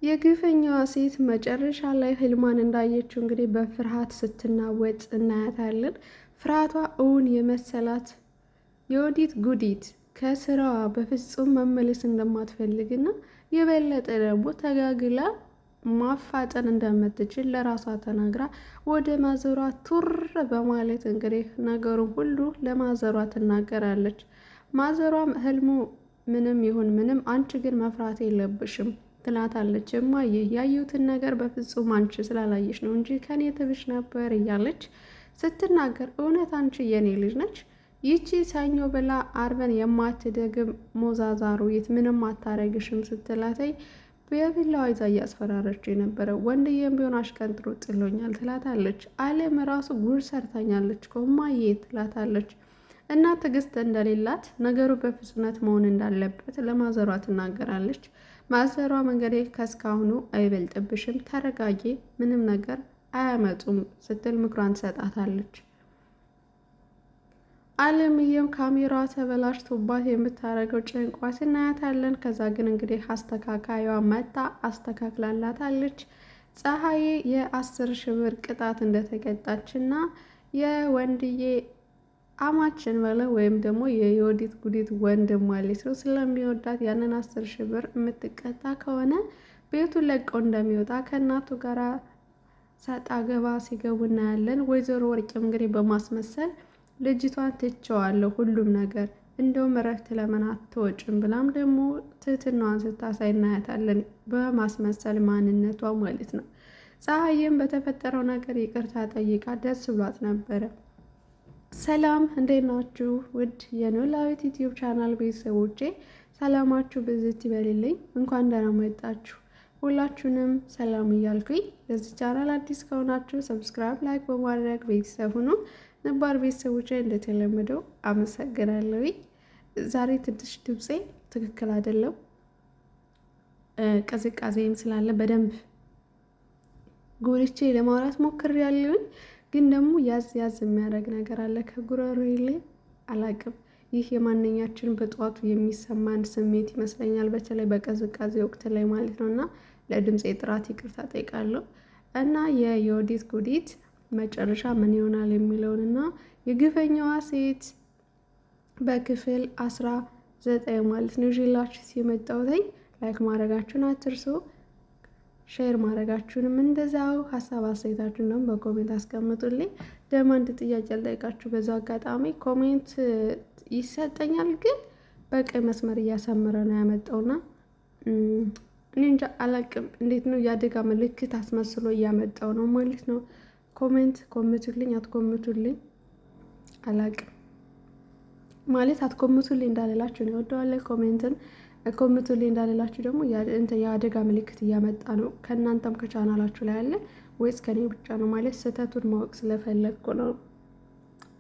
የግፈኛዋ ሴት መጨረሻ ላይ ህልሟን እንዳየችው እንግዲህ በፍርሃት ስትናወጥ እናያታለን። ፍርሃቷ እውን የመሰላት የወዲት ጉዲት ከስራዋ በፍጹም መመለስ እንደማትፈልግና የበለጠ ደግሞ ተጋግላ ማፋጠን እንደምትችል ለራሷ ተናግራ ወደ ማዘሯ ቱር በማለት እንግዲህ ነገሩን ሁሉ ለማዘሯ ትናገራለች። ማዘሯም ህልሙ ምንም ይሁን ምንም አንቺ ግን መፍራት የለብሽም ትላታለች። እማዬ ያየሁትን ነገር በፍጹም አንቺ ስላላየሽ ነው እንጂ ከኔ ትብሽ ነበር እያለች ስትናገር፣ እውነት አንቺ የኔ ልጅ ነች? ይቺ ሰኞ ብላ አርበን የማትደግም ሞዛዛሩይት ምንም አታረግሽም ስትላተይ በቢላዋ ይዛ እያስፈራረች የነበረ ወንድዬም ቢሆን አሽቀንጥሮ ጥሎኛል ትላታለች። አለም ራሱ ጉድ ሰርታኛለች እማዬ ትላታለች። እና ትዕግስት እንደሌላት ነገሩ በፍጹምነት መሆን እንዳለበት ለማዘሯ ትናገራለች። ማዘሯ መንገዴ ከስካሁኑ አይበልጥብሽም፣ ተረጋጊ፣ ምንም ነገር አያመጡም ስትል ምክሯን ትሰጣታለች። አለምዬም ካሜራዋ ተበላሽቶባት የምታደርገው ጭንቋት እናያታለን። ከዛ ግን እንግዲህ አስተካካይዋ መታ አስተካክላላታለች። ፀሐዬ የ10,000 ብር ቅጣት እንደተቀጣችና የወንድዬ አማችን በለ ወይም ደግሞ የዮዲት ጉዲት ወንድም ማለት ነው ስለሚወዳት ያንን 10,000 ብር የምትቀጣ ከሆነ ቤቱን ለቀው እንደሚወጣ ከእናቱ ጋር ሰጣ ገባ ሲገቡ እናያለን። ወይዘሮ ወርቅም እንግዲህ በማስመሰል ልጅቷን ትቸዋለሁ ሁሉም ነገር እንደውም እረፍት ለምን አትወጭም ብላም ደግሞ ትህትናዋን ስታሳይ እናያታለን። በማስመሰል ማንነቷ ማለት ነው። ፀሐይም በተፈጠረው ነገር ይቅርታ ጠይቃ ደስ ብሏት ነበረ። ሰላም እንዴት ናችሁ? ውድ የኖላዊት ዩቲዩብ ቻናል ቤተሰቦቼ ሰላማችሁ ብዝት ይበልልኝ። እንኳን ደህና መጣችሁ። ሁላችሁንም ሰላም እያልኩኝ ለዚህ ቻናል አዲስ ከሆናችሁ ሰብስክራይብ፣ ላይክ በማድረግ ቤተሰብ ሁኑ። ነባር ቤተሰቦቼ እንደተለመደው አመሰግናለሁ። ዛሬ ትንሽ ድምፄ ትክክል አይደለም፣ ቅዝቃዜም ስላለ በደንብ ጎልቼ ለማውራት ሞክሬያለሁኝ። ግን ደግሞ ያዝ ያዝ የሚያደርግ ነገር አለ ከጉሮሮዬ ላይ አላቅም። ይህ የማንኛችን በጠዋቱ የሚሰማን ስሜት ይመስለኛል፣ በተለይ በቅዝቃዜ ወቅት ላይ ማለት ነው። እና ለድምፄ ጥራት ይቅርታ ጠይቃለሁ። እና የዮዲት ጉዲት መጨረሻ ምን ይሆናል የሚለውን እና የግፈኛዋ ሴት በክፍል 19 ማለት ነው ይዤላችሁ የመጣሁት። ላይክ ማድረጋችሁን አትርሱ። ሼር ማድረጋችሁንም እንደዛው ሀሳብ አስተያየታችሁን ደግሞ በኮሜንት አስቀምጡልኝ። ደግሞ አንድ ጥያቄ ልጠይቃችሁ በዛው አጋጣሚ። ኮሜንት ይሰጠኛል ግን በቀይ መስመር እያሰመረ ነው ያመጣውና እኔ እንጃ አላቅም እንዴት ነው የአደጋ ምልክት አስመስሎ እያመጣው ነው ማለት ነው። ኮሜንት ኮምቱልኝ አትኮምቱልኝ አላቅም ማለት አትኮምቱልኝ እንዳልላችሁ ነው ወደዋለሁ። ኮሜንትን ኮምቱልኝ እንዳልላችሁ ደግሞ የአደጋ ምልክት እያመጣ ነው ከእናንተም ከቻናላችሁ ላይ አለ ወይስ ከኔ ብቻ ነው ማለት ስህተቱን ማወቅ ስለፈለግኩ ነው።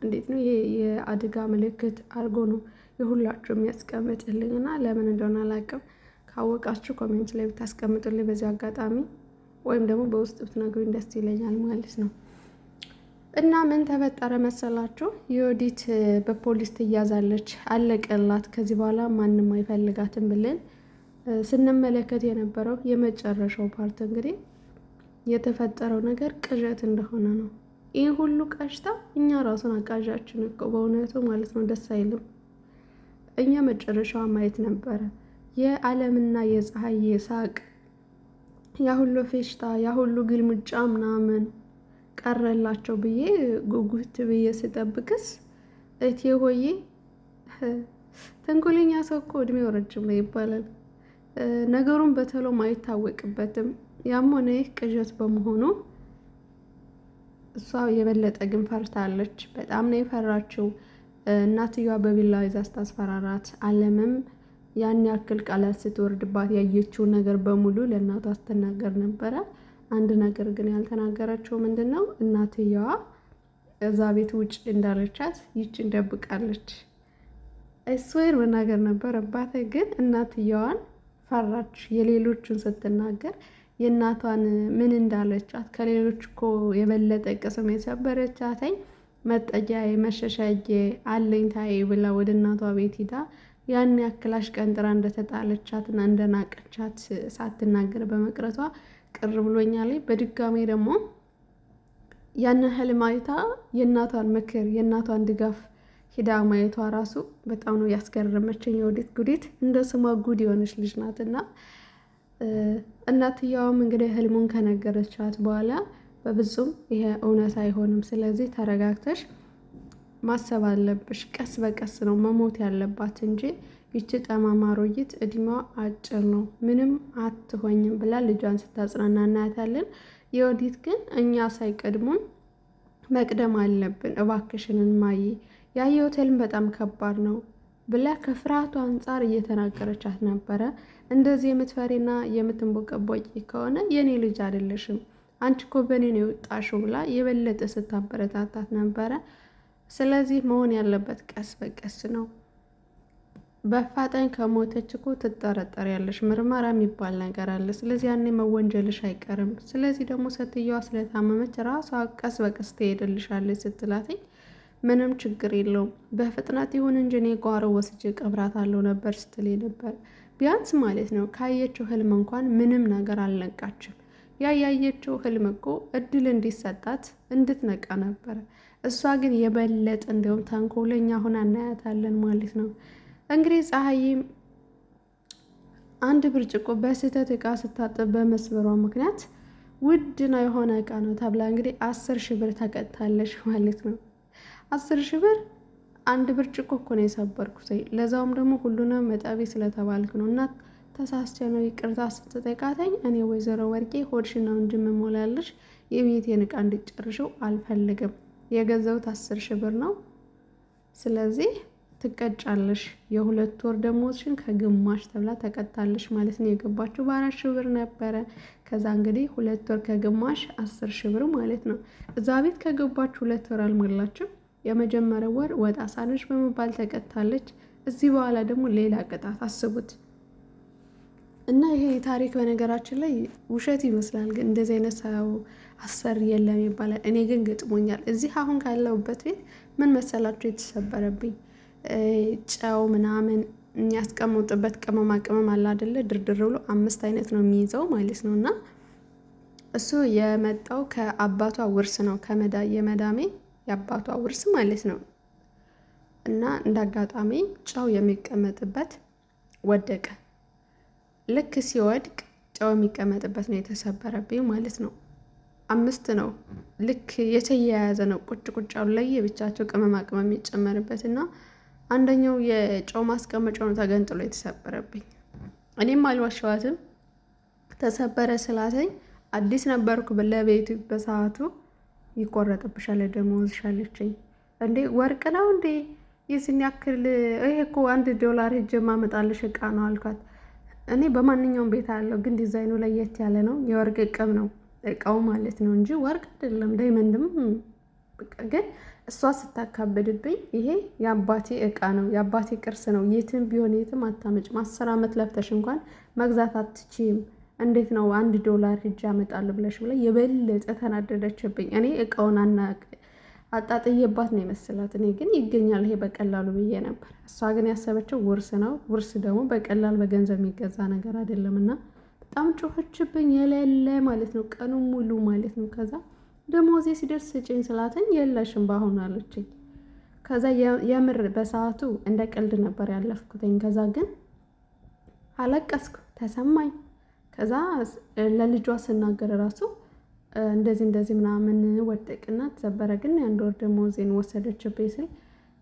እንዴት ነው ይሄ የአደጋ ምልክት አድርጎ ነው የሁላችሁ የሚያስቀምጥልኝ እና ለምን እንደሆነ አላውቅም። ካወቃችሁ ኮሜንት ላይ ብታስቀምጡልኝ በዚህ አጋጣሚ ወይም ደግሞ በውስጥ ብትነግሩኝ ደስ ይለኛል ማለት ነው። እና ምን ተፈጠረ መሰላችሁ? ዮዲት በፖሊስ ትያዛለች፣ አለቀላት፣ ከዚህ በኋላ ማንም አይፈልጋትም ብለን ስንመለከት የነበረው የመጨረሻው ፓርት እንግዲህ የተፈጠረው ነገር ቅዠት እንደሆነ ነው። ይህ ሁሉ ቀሽታ እኛ ራሱን አቃዣችን እኮ በእውነቱ ማለት ነው። ደስ አይልም። እኛ መጨረሻዋ ማየት ነበረ። የዓለምና የፀሐይ ሳቅ፣ ያ ሁሉ ፌሽታ፣ ያ ሁሉ ግልምጫ ምናምን ቀረላቸው ብዬ ጉጉት ብዬ ስጠብቅስ እቴ ሆዬ ተንኮለኛ ሰው እኮ እድሜው ረጅም ነው ይባላል። ነገሩን በተሎም አይታወቅበትም። ያም ሆነ ይህ ቅዠት በመሆኑ እሷ የበለጠ ግን ፈርታለች። በጣም ነው የፈራችው። እናትየዋ በቢላዋ ይዛ ስታስፈራራት፣ አለምም ያን ያክል ቃላት ስትወርድባት ያየችውን ነገር በሙሉ ለእናቷ ስትናገር ነበረ። አንድ ነገር ግን ያልተናገረችው ምንድን ነው? እናትየዋ እዛ ቤት ውጭ እንዳለቻት ይችን ደብቃለች። እሱን መናገር ነበረባት፣ ግን እናትየዋን ፈራች። የሌሎቹን ስትናገር የእናቷን ምን እንዳለቻት ከሌሎች እኮ የበለጠ ቅስም የሰበረቻተኝ መጠጊያዬ መሸሸጊያዬ አለኝታዬ ብላ ወደ እናቷ ቤት ሂዳ ያን ያክል አሽቀንጥራ እንደተጣለቻትና እንደናቀቻት ሳትናገር በመቅረቷ ቅር ብሎኛል። በድጋሜ ደግሞ ያን ህልም አይታ የእናቷን ምክር የእናቷን ድጋፍ ሂዳ ማየቷ ራሱ በጣም ነው ያስገረመችኝ። የወዲት ጉዲት እንደ ስሟ ጉድ የሆነች ልጅ ናትና እናትየዋም እንግዲህ ህልሙን ከነገረቻት በኋላ በብዙም ይሄ እውነት አይሆንም፣ ስለዚህ ተረጋግተሽ ማሰብ አለብሽ፣ ቀስ በቀስ ነው መሞት ያለባት እንጂ ይቺ ጠማማ አሮጊት እድሜዋ አጭር ነው፣ ምንም አትሆኝም ብላ ልጇን ስታጽናና እናያታለን። የወዲት ግን እኛ ሳይቀድሙን መቅደም አለብን፣ እባክሽን እማዬ ያየሁት ህልም በጣም ከባድ ነው ብላ ከፍርሃቱ አንጻር እየተናገረቻት ነበረ። እንደዚህ የምትፈሪና የምትንቦቀቦቂ ከሆነ የኔ ልጅ አይደለሽም፣ አንቺ እኮ በእኔ ነው የወጣሽው ብላ የበለጠ ስታበረታታት ነበረ። ስለዚህ መሆን ያለበት ቀስ በቀስ ነው። በአፋጣኝ ከሞተች እኮ ትጠረጠሪያለሽ፣ ምርመራ የሚባል ነገር አለ። ስለዚህ ያኔ መወንጀልሽ አይቀርም። ስለዚህ ደግሞ ሴትየዋ ስለታመመች ራሷ ቀስ በቀስ ትሄድልሻለች ስትላትኝ ምንም ችግር የለውም በፍጥነት ይሁን እንጂ እኔ ጓሮ ወስጄ ቀብራታለሁ ነበር ስትል ነበር። ቢያንስ ማለት ነው ካየችው ህልም እንኳን ምንም ነገር አልነቃችም። ያየችው ህልም እኮ እድል እንዲሰጣት እንድትነቃ ነበረ። እሷ ግን የበለጠ እንዲሁም ተንኮለኛ ሆና እናያታለን ማለት ነው። እንግዲህ ፀሐይም አንድ ብርጭቆ በስህተት እቃ ስታጥብ በመስበሯ ምክንያት ውድ ነው የሆነ እቃ ነው ተብላ እንግዲህ 10,000 ብር ተቀጣለች ማለት ነው። 10,000 ብር አንድ ብርጭቆ እኮ ነው የሰበርኩት፣ ለዛውም ደግሞ ሁሉንም መጣቢ ስለተባልክ ነው እና ተሳስቼ ነው ይቅርታ ስትጠይቃተኝ እኔ ወይዘሮ ወርቄ ሆድሽን ነው እንጂ የምሞላለሽ የቤቴን እቃ እንድጨርሽው አልፈልግም። የገዛሁት 10,000 ብር ነው። ስለዚህ ትቀጫለሽ፣ የ2 ወር ደሞዝሽን ከግማሽ ተብላ ተቀጣለሽ ማለት ነው። የገባችው በ4,000 ብር ነበረ። ከዛ እንግዲህ 2 ወር ከግማሽ 10,000 ብር ማለት ነው። እዛ ቤት ከገባችሁ 2 ወር አልሞላችም። የመጀመሪያው ወር ወጥ አሳነሽ በመባል ተቀጣለች። እዚህ በኋላ ደግሞ ሌላ ቅጣት አስቡት። እና ይሄ ታሪክ በነገራችን ላይ ውሸት ይመስላል፣ ግን እንደዚህ አይነት ሰው አሰሪ የለም ይባላል። እኔ ግን ገጥሞኛል። እዚህ አሁን ካለሁበት ቤት ምን መሰላችሁ የተሰበረብኝ? ጨው ምናምን የሚያስቀምጡበት ቅመማ ቅመም አለ አይደለ? ድርድር ብሎ 5 አይነት ነው የሚይዘው ማለት ነው። እና እሱ የመጣው ከአባቷ ውርስ ነው፣ የመዳሜ የአባቷ ውርስ ማለት ነው። እና እንዳጋጣሚ ጨው የሚቀመጥበት ወደቀ። ልክ ሲወድቅ ጨው የሚቀመጥበት ነው የተሰበረብኝ ማለት ነው። 5 ነው፣ ልክ የተያያዘ ነው። ቁጭ ቁጭ ያሉ ለየብቻቸው ቅመማ ቅመም የሚጨመርበት እና አንደኛው የጨው ማስቀመጫው ነው ተገንጥሎ የተሰበረብኝ። እኔም አልዋሸዋትም። ተሰበረ ስላተኝ አዲስ ነበርኩ ለቤቱ በሰዓቱ ይቆረጥብሻል ደሞዝሽ አለችኝ። እንዴ ወርቅ ነው እንዴ የዚህን ያክል? ይሄ እኮ $1 ሄጄ ማመጣልሽ እቃ ነው አልኳት። እኔ በማንኛውም ቤት አለው፣ ግን ዲዛይኑ ለየት ያለ ነው። የወርቅ ቅም ነው እቃው ማለት ነው እንጂ ወርቅ አይደለም፣ ዳይመንድም። ግን እሷ ስታካብድብኝ ይሄ የአባቴ እቃ ነው፣ የአባቴ ቅርስ ነው፣ የትም ቢሆን የትም አታመጭም፣ 10 ዓመት ለፍተሽ እንኳን መግዛት አትችይም፣ እንዴት ነው $1 ሄጄ አመጣለሁ ብለሽ ብላ የበለጠ ተናደደችብኝ። እኔ እቃውን አጣጥየባት ነው የመሰላት። እኔ ግን ይገኛል ይሄ በቀላሉ ብዬ ነበር። እሷ ግን ያሰበችው ውርስ ነው። ውርስ ደግሞ በቀላል በገንዘብ የሚገዛ ነገር አይደለም። እና በጣም ጮኸችብኝ የሌለ ማለት ነው፣ ቀኑ ሙሉ ማለት ነው። ከዛ ደሞዜ ሲደርስ ስጪኝ ስላተኝ የለሽም በአሁኑ አለችኝ። ከዛ የምር በሰዓቱ እንደ ቀልድ ነበር ያለፍኩትኝ። ከዛ ግን አለቀስኩ፣ ተሰማኝ። ከዛ ለልጇ ስናገር ራሱ እንደዚህ ምናምን ወደቅና ተሰበረ፣ ግን የ1 ወር ደሞዜን ወሰደችብኝ ስል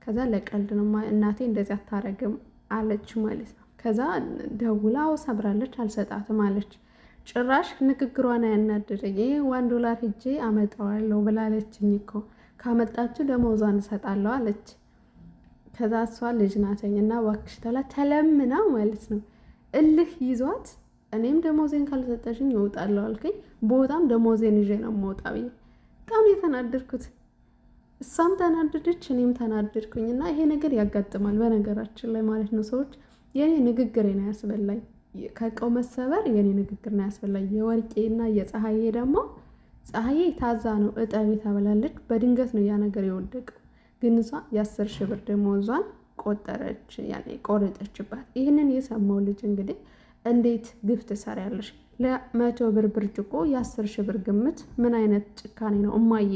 ከዛ ለቀልድ ነው እናቴ እንደዚህ አታረግም አለች ማለት ነው። ከዛ ደውላ ሰብራለች አልሰጣትም አለች። ጭራሽ ንግግሯን ያናደደኝ ይሄ $1 ሄጄ አመጣዋለሁ ብላለችኝ እኮ ካመጣችሁ ደሞዟን እሰጣለሁ አለች። ከዛ እሷ ልጅ ናተኝ እና እባክሽ ተለምና ማለት ነው እልህ ይዟት እኔም ደሞዜን ካልሰጠሽኝ እወጣለሁ አልከኝ። ቦታም ደሞዜን ይዤ ነው የምወጣ ብዬ በጣም የተናደድኩት። እሷም ተናደደች፣ እኔም ተናደድኩኝ። እና ይሄ ነገር ያጋጥማል በነገራችን ላይ ማለት ነው። ሰዎች የኔ ንግግር ነው ያስበላኝ፣ ከእቃው መሰበር የኔ ንግግር ነው ያስበላኝ። የወርቄና የፀሐዬ ደግሞ ፀሐዬ ታዛ ነው እጠቢ ተብላለች። በድንገት ነው ያ ነገር የወደቀው። ግን እሷ የ10,000 ብር ደሞዟን ቆጠረች፣ ያኔ ቆረጠችባት። ይህንን የሰማው ልጅ እንግዲህ እንዴት ግፍ ትሰሪያለሽ? ለ100 ብር ብርጭቆ የ10 ሺህ ብር ግምት ምን አይነት ጭካኔ ነው እማዬ?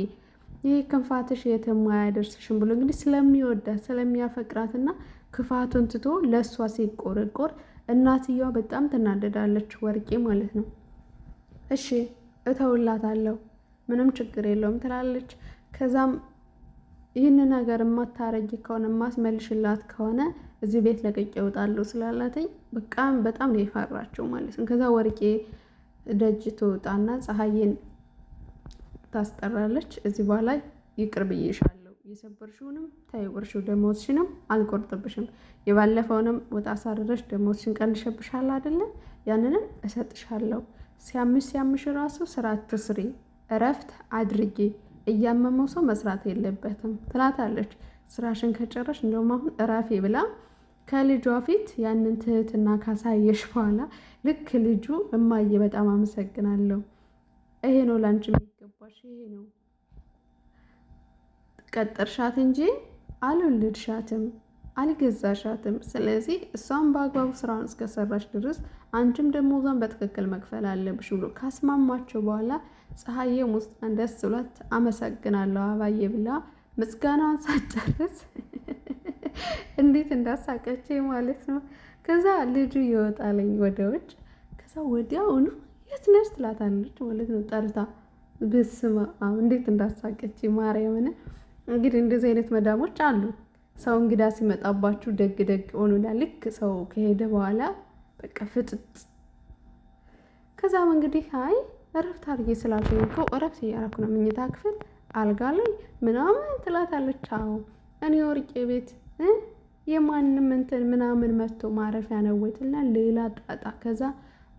ይህ ክንፋትሽ የትም አያደርስሽም ብሎ እንግዲህ ስለሚወዳት ስለሚያፈቅራትና ክፋቱን ትቶ ለእሷ ሲቆረቆር እናትየዋ በጣም ትናደዳለች። ወርቄ ማለት ነው። እሺ እተውላታለሁ ምንም ችግር የለውም ትላለች። ከዛም ይህን ነገር የማታረጊ ከሆነ የማስመልሽላት ከሆነ እዚህ ቤት ለቅቄ እወጣለሁ ስላላተኝ በጣም ነው የፈራችው ማለት ነው። ከዛ ወርቄ ደጅ ትወጣና ፀሐይን ታስጠራለች። እዚህ በኋላ ይቅር ብዬሻለሁ፣ የሰበርሽውንም ታይወርሽው ደሞዝሽንም አልቆርጥብሽም፣ የባለፈውንም ወጣ አሳረረሽ ደሞዝሽን ቀንሸብሻል አይደለ? ያንንም እሰጥሻለሁ። ሲያምሽ ራሱ ስራ አትስሪ፣ እረፍት አድርጊ፣ እያመመው ሰው መስራት የለበትም ትላታለች። ስራሽን ከጨረሽ እንደውም አሁን እረፊ ብላ ከልጇ ፊት ያንን ትህትና ካሳየሽ በኋላ ልክ ልጁ እማዬ በጣም አመሰግናለሁ፣ ይሄ ነው ላንቺ የሚገባሽ፣ ይሄ ነው ቀጠርሻት እንጂ አልወለድሻትም፣ አልገዛሻትም። ስለዚህ እሷም በአግባቡ ስራውን እስከሰራሽ ድረስ አንቺም ደሞዟን በትክክል መክፈል አለብሽ ብሎ ካስማማቸው በኋላ ፀሐዬም ውስጧን ደስ ብሏት አመሰግናለሁ አባዬ ብላ ምስጋናዋን ሳጨርስ እንዴት እንዳሳቀች ማለት ነው። ከዛ ልጁ ይወጣለኝ ወደ ውጭ። ከዛ ወዲያውኑ የት ነሽ ትላታለች ማለት ነው ጠርታ። በስመ አብ እንዴት እንዳሳቀች ማርያምን። እንግዲህ እንደዚህ አይነት መዳሞች አሉ። ሰው እንግዳ ሲመጣባችሁ ደግ ሆኑና ልክ ሰው ከሄደ በኋላ በቃ ፍጥጥ። ከዛም እንግዲህ አይ እረፍት አድርጌ ስላልኩኝ እኮ እረፍት እያደረኩ ነው መኝታ ክፍል አልጋ ላይ ምናምን ትላታለች። አዎ እኔ ወርቄ ቤት የማንም እንትን ምናምን መጥቶ ማረፊያ ነውትና ሌላ ጣጣ። ከዛ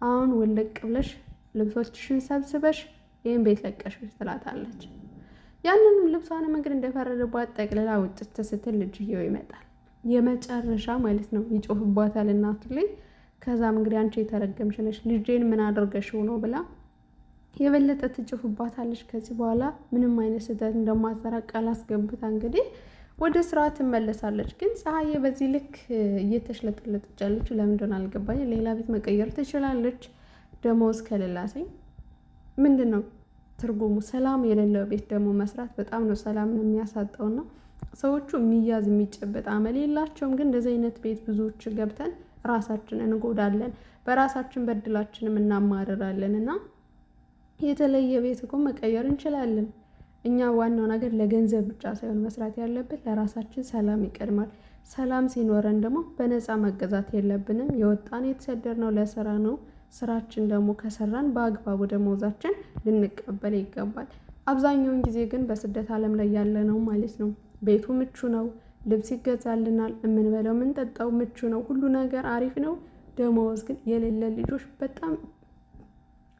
አሁን ወለቅ ብለሽ ልብሶችሽን ሰብስበሽ ይህን ቤት ለቀሽ ትላታለች። ያንንም ልብሷንም እንግዲህ እንደፈረደባት ጠቅልላ ውጥት ስትል ልጅየው ይመጣል። የመጨረሻ ማለት ነው ይጮህባታል እናቱ ላይ። ከዛም እንግዲህ አንቺ የተረገምሽ ነሽ ልጄን ምን አድርገሽው ነው ብላ የበለጠ ትጮህባታለች። ከዚህ በኋላ ምንም አይነት ስህተት እንደማትሰራ ቃል አስገብታ እንግዲህ ወደ ስራ ትመለሳለች። ግን ፀሐዬ በዚህ ልክ እየተሽለጠለጠች ያለችው ለምንድን አልገባኝ። ሌላ ቤት መቀየር ትችላለች። ደሞዝ ከሌላሰኝ ምንድን ነው ትርጉሙ? ሰላም የሌለው ቤት ደግሞ መስራት በጣም ነው ሰላም ነው የሚያሳጣውና ሰዎቹ የሚያዝ የሚጨበጥ አመል የላቸውም። ግን እንደዚህ አይነት ቤት ብዙዎች ገብተን ራሳችንን እንጎዳለን፣ በራሳችን በድላችንም እናማርራለን። እና የተለየ ቤት እኮ መቀየር እንችላለን። እኛ ዋናው ነገር ለገንዘብ ብቻ ሳይሆን መስራት ያለብን ለራሳችን ሰላም ይቀድማል። ሰላም ሲኖረን ደግሞ በነፃ መገዛት የለብንም። የወጣን የተሰደድነው ለስራ ነው። ስራችን ደግሞ ከሰራን በአግባቡ ደመወዛችን ልንቀበል ይገባል። አብዛኛውን ጊዜ ግን በስደት ዓለም ላይ ያለ ነው ማለት ነው። ቤቱ ምቹ ነው፣ ልብስ ይገዛልናል፣ የምንበላው የምንጠጣው ምቹ ነው፣ ሁሉ ነገር አሪፍ ነው። ደመወዝ ግን የሌለ ልጆች በጣም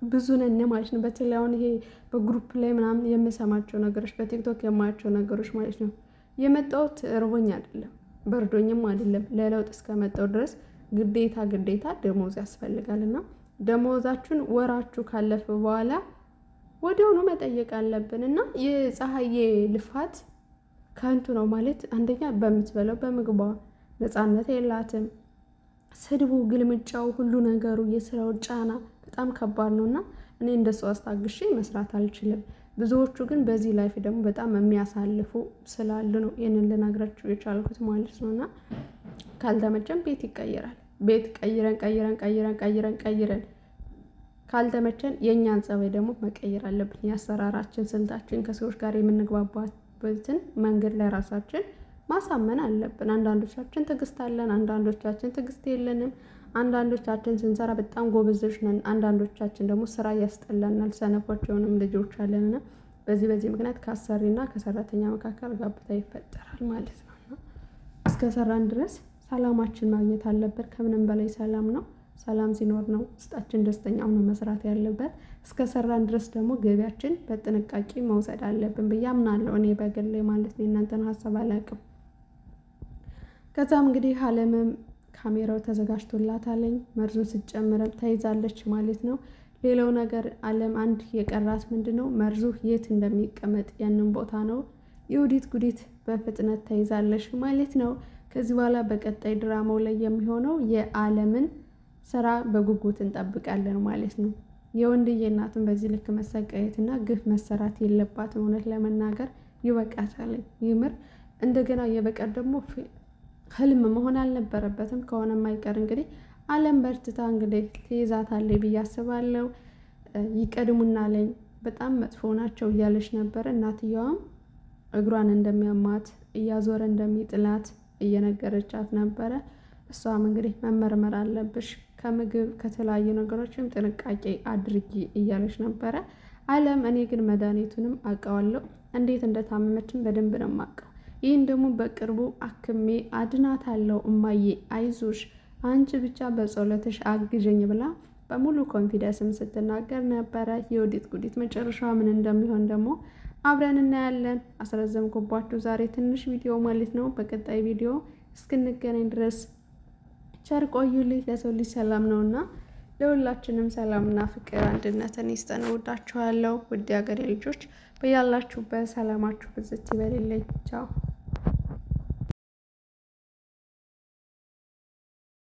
ብዙ ነን ማለት ነው። በተለይ አሁን ይሄ በግሩፕ ላይ ምናምን የምሰማቸው ነገሮች፣ በቲክቶክ የማያቸው ነገሮች ማለት ነው። የመጣሁት እርቦኝ አይደለም በርዶኝም አይደለም፣ ለለውጥ እስከመጣው ድረስ ግዴታ ደመወዝ ያስፈልጋልና ደመወዛችሁን ወራችሁ ካለፈ በኋላ ወዲያውኑ መጠየቅ አለብን። እና የፀሐዬ ልፋት ከንቱ ነው ማለት አንደኛ በምትበላው በምግቧ ነፃነት የላትም። ስድቡ፣ ግልምጫው፣ ሁሉ ነገሩ የስራው ጫና በጣም ከባድ ነውና እኔ እንደሱ አስታግሼ መስራት አልችልም። ብዙዎቹ ግን በዚህ ላይፍ ደግሞ በጣም የሚያሳልፉ ስላሉ ነው ይህንን ልነግራችሁ የቻልኩት ማለት ነውና ካልተመቸን ቤት ይቀየራል። ቤት ቀይረን ካልተመቸን የእኛን ጸባይ ደግሞ መቀየር አለብን። የአሰራራችን ስልታችን ከሰዎች ጋር የምንግባባበትን መንገድ ላይ ራሳችን ማሳመን አለብን። አንዳንዶቻችን ትዕግስት አለን፣ አንዳንዶቻችን ትዕግስት የለንም። አንዳንዶቻችን ስንሰራ በጣም ጎበዞች ነን፣ አንዳንዶቻችን ደግሞ ስራ ያስጠላናል፣ ሰነፎች የሆንም ልጆች አለንና በዚህ ምክንያት ከአሰሪና ከሰራተኛ መካከል ጋብታ ይፈጠራል ማለት ነው። እስከሰራን ድረስ ሰላማችን ማግኘት አለበት። ከምንም በላይ ሰላም ነው። ሰላም ሲኖር ነው ውስጣችን ደስተኛ ሆኖ መስራት ያለበት። እስከሰራን ድረስ ደግሞ ገቢያችን በጥንቃቄ መውሰድ አለብን ብዬ አምናለሁ እኔ በግሌ ማለት ነው። እናንተን ሀሳብ አላውቅም። ከዛም እንግዲህ አለምም ካሜራው ተዘጋጅቶላታለኝ መርዙን ስትጨምረም ተይዛለች ማለት ነው። ሌላው ነገር አለም አንድ የቀራት ምንድነው መርዙ የት እንደሚቀመጥ ያንን ቦታ ነው። የውዲት ጉዲት በፍጥነት ተይዛለች ማለት ነው። ከዚህ በኋላ በቀጣይ ድራማው ላይ የሚሆነው የዓለምን ስራ በጉጉት እንጠብቃለን ማለት ነው። የወንድዬ እናትን በዚህ ልክ መሰቃየትና ግፍ መሰራት የለባትም። እውነት ለመናገር ይበቃታል። ይምር እንደገና የበቀል ደግሞ ህልም መሆን አልነበረበትም። ከሆነ የማይቀር እንግዲህ ዓለም በርትታ እንግዲህ ትይዛታለች ብዬ አስባለሁ። ይቀድሙና ላይ በጣም መጥፎ ናቸው እያለች ነበረ። እናትየዋም እግሯን እንደሚያማት እያዞረ እንደሚጥላት እየነገረቻት ነበረ። እሷም እንግዲህ መመርመር አለብሽ፣ ከምግብ ከተለያዩ ነገሮችም ጥንቃቄ አድርጊ እያለች ነበረ። ዓለም እኔ ግን መድኃኒቱንም አውቀዋለሁ፣ እንዴት እንደታመመችን በደንብ ነው የማውቀው። ይህን ደግሞ በቅርቡ አክሜ አድናታለሁ። እማዬ አይዞሽ፣ አንቺ ብቻ በጸሎትሽ አግዥኝ ብላ በሙሉ ኮንፊደንስም ስትናገር ነበረ። የወዲት ጉዲት መጨረሻ ምን እንደሚሆን ደግሞ አብረን እናያለን። አስረዘምኩባችሁ ዛሬ ትንሽ ቪዲዮ ማለት ነው። በቀጣይ ቪዲዮ እስክንገናኝ ድረስ ቸር ቆዩልኝ። ለሰው ልጅ ሰላም ነውና ለሁላችንም ሰላምና ፍቅር አንድነትን ይስጠን። እወዳችኋለሁ ውድ ሀገሬ ልጆች፣ በያላችሁበት ሰላማችሁ ብዝት ይበልልኝ። ቻው